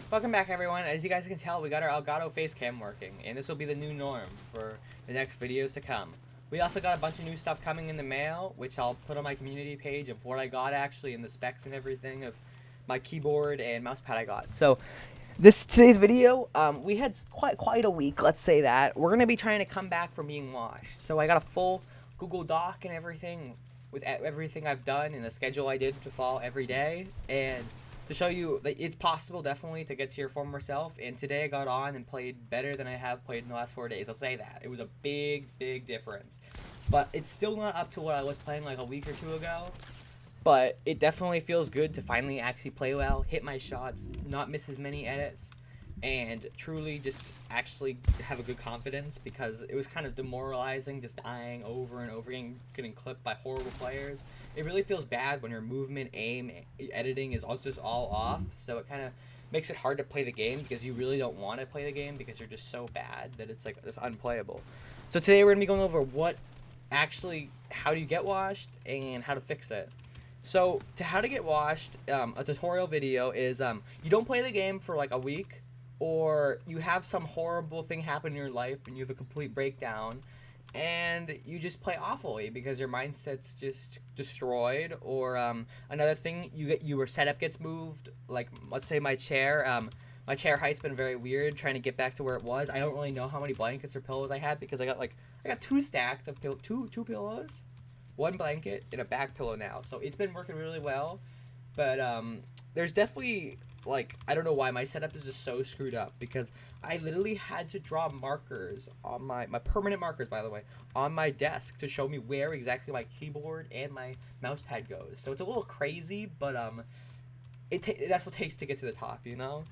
Welcome back, everyone. As you guys can tell, we got our Elgato face cam working, and this will be the new norm for the next videos to come. We also got a bunch of new stuff coming in the mail, which I'll put on my community page of what I got actually, and the specs and everything of my keyboard and mousepad I got. So, today's video, we had quite a week, let's say that. We're gonna be trying to come back from being washed. So I got a full Google Doc and everything with everything I've done and the schedule I did to follow every day, and to show you that it's possible definitely to get to your former self. And today I got on and played better than I have played in the last 4 days. I'll say that. It was a big difference. But it's still not up to what I was playing like a week or two ago. But it definitely feels good to finally actually play well, hit my shots, not miss as many edits, and truly just actually have a good confidence, because it was kind of demoralizing just dying over and over again, getting clipped by horrible players. It really feels bad when your movement, aim, editing is also just all off, so it kind of makes it hard to play the game because you really don't want to play the game because you're just so bad that it's like it's unplayable. So today we're going to be going over how do you get washed and how to fix it. So to how to get washed, a tutorial video is you don't play the game for like a week, or you have some horrible thing happen in your life and you have a complete breakdown and you just play awfully because your mindset's just destroyed, or another thing, your setup gets moved. Like, let's say my chair height's been very weird, trying to get back to where it was. I don't really know how many blankets or pillows I had, because I got two stacked of two pillows, one blanket, and a back pillow now. So it's been working really well, but there's definitely, like, I don't know why my setup is just so screwed up, because I literally had to draw markers on my permanent markers, by the way, on my desk to show me where exactly my keyboard and my mouse pad goes. So it's a little crazy, but that's what it takes to get to the top, you know?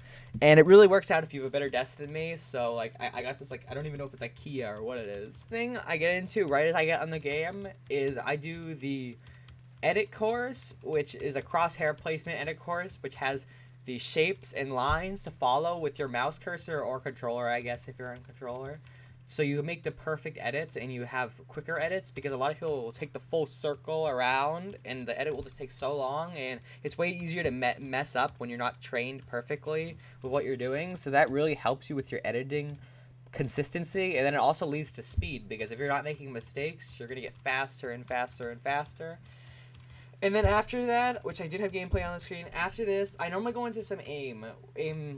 And it really works out if you have a better desk than me. So, like, I got this, like, I don't even know if it's IKEA or what it is. Thing I get into right as I get on the game is I do the edit course, which is a crosshair placement edit course, which has the shapes and lines to follow with your mouse cursor or controller, I guess, if you're on controller. So you make the perfect edits, and you have quicker edits, because a lot of people will take the full circle around and the edit will just take so long, and it's way easier to mess up when you're not trained perfectly with what you're doing. So that really helps you with your editing consistency, and then it also leads to speed, because if you're not making mistakes, you're going to get faster and faster and faster. And then after that, which I did have gameplay on the screen, after this, I normally go into some aim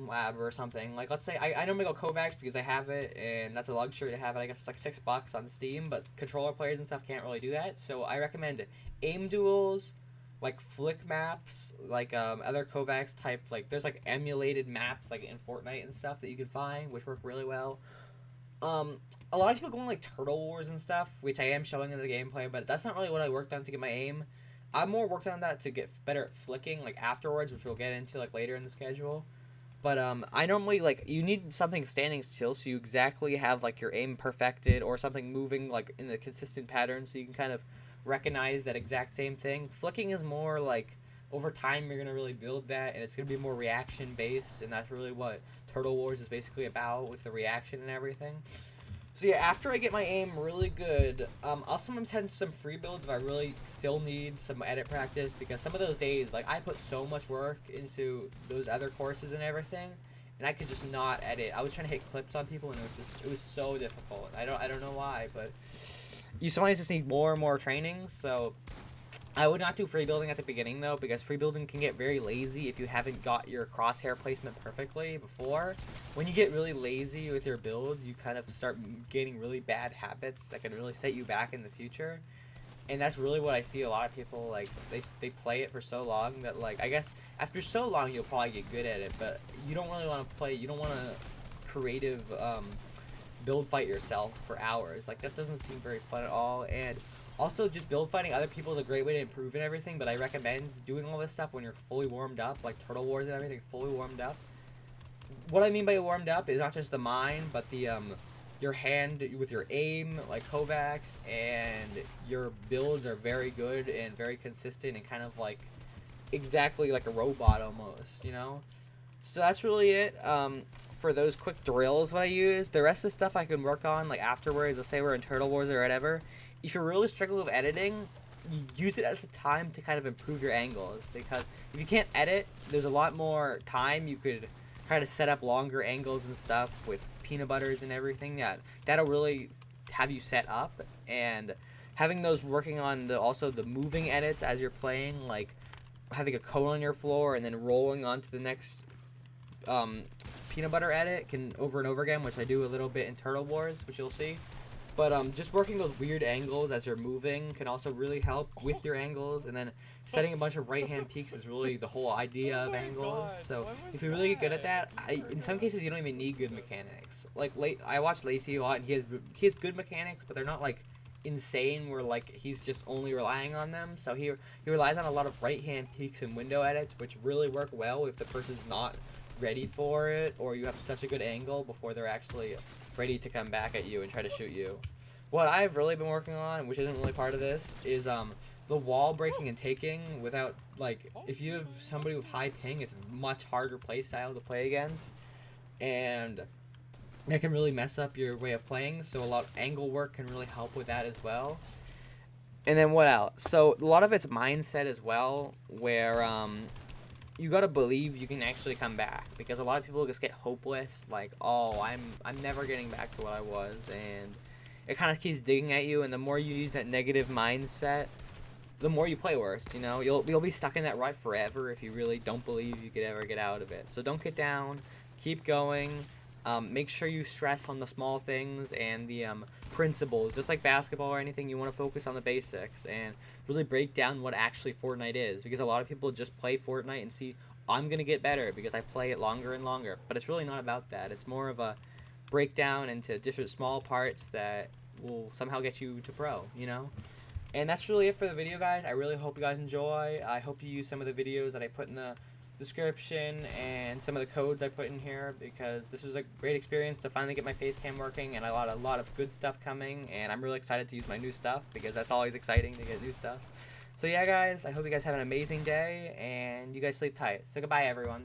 lab or something. Like, let's say, I normally go Kovacs because I have it, and that's a luxury to have it. I guess it's like $6 on Steam, but controller players and stuff can't really do that. So I recommend aim duels, like flick maps, like other Kovacs type, like there's like emulated maps like in Fortnite and stuff that you can find, which work really well. A lot of people go on like Turtle Wars and stuff, which I am showing in the gameplay, but that's not really what I worked on to get my aim. I'm more worked on that to get better at flicking, like, afterwards, which we'll get into, like, later in the schedule. But, I normally, like, you need something standing still, so you exactly have, like, your aim perfected, or something moving, like, in the consistent pattern, so you can kind of recognize that exact same thing. Flicking is more, like, over time you're going to really build that, and it's going to be more reaction-based, and that's really what Turtle Wars is basically about, with the reaction and everything. So yeah, after I get my aim really good, I'll sometimes head into some free builds if I really still need some edit practice, because some of those days, like, I put so much work into those other courses and everything, and I could just not edit. I was trying to hit clips on people, and it was so difficult. I don't know why, but you sometimes just need more and more training. So I would not do free building at the beginning, though, because free building can get very lazy if you haven't got your crosshair placement perfectly before. When you get really lazy with your builds, you kind of start gaining really bad habits that can really set you back in the future. And that's really what I see a lot of people, like, they play it for so long that, like, I guess after so long you'll probably get good at it, but you don't really want to play, you don't want to creative build fight yourself for hours. Like, that doesn't seem very fun at all. And also, just build fighting other people is a great way to improve and everything, but I recommend doing all this stuff when you're fully warmed up, like Turtle Wars and everything, fully warmed up. What I mean by warmed up is not just the mind, but the your hand with your aim, like Kovacs, and your builds are very good and very consistent and kind of like exactly like a robot almost, you know? So that's really it. For those quick drills what I use. The rest of the stuff I can work on like afterwards. Let's say we're in Turtle Wars or whatever. If you're really struggling with editing, you use it as a time to kind of improve your angles, because if you can't edit, there's a lot more time you could try to set up longer angles and stuff with peanut butters and everything. That'll really have you set up, and having those working on also the moving edits as you're playing, like having a cone on your floor and then rolling onto the next peanut butter edit can over and over again, which I do a little bit in Turtle Wars, which you'll see. But just working those weird angles as you're moving can also really help with your angles, and then setting a bunch of right-hand peaks is really the whole idea of angles. So if you really get good at that, in some cases you don't even need good mechanics. Like I watch Lacey a lot, and he has good mechanics, but they're not like insane where like he's just only relying on them. So he relies on a lot of right-hand peaks and window edits, which really work well if the person's not ready for it, or you have such a good angle before they're actually ready to come back at you and try to shoot you. What I've really been working on, which isn't really part of this, is the wall breaking and taking without, like, if you have somebody with high ping, it's a much harder play style to play against, and it can really mess up your way of playing, so a lot of angle work can really help with that as well. And then what else? So a lot of it's mindset as well, where you gotta believe you can actually come back, because a lot of people just get hopeless, like, oh, I'm never getting back to what I was, and it kind of keeps digging at you. And the more you use that negative mindset, the more you play worse. You know, you'll be stuck in that rut forever if you really don't believe you could ever get out of it. So don't get down, keep going. Make sure you stress on the small things and the principles. Just like basketball or anything, you want to focus on the basics and really break down what actually Fortnite is. Because a lot of people just play Fortnite and see, I'm going to get better because I play it longer and longer. But it's really not about that. It's more of a breakdown into different small parts that will somehow get you to pro, you know? And that's really it for the video, guys. I really hope you guys enjoy. I hope you use some of the videos that I put in the description and some of the codes I put in here, because this was a great experience to finally get my face cam working, and a lot of good stuff coming, and I'm really excited to use my new stuff because that's always exciting to get new stuff. So yeah, guys, I hope you guys have an amazing day and you guys sleep tight. So goodbye, everyone.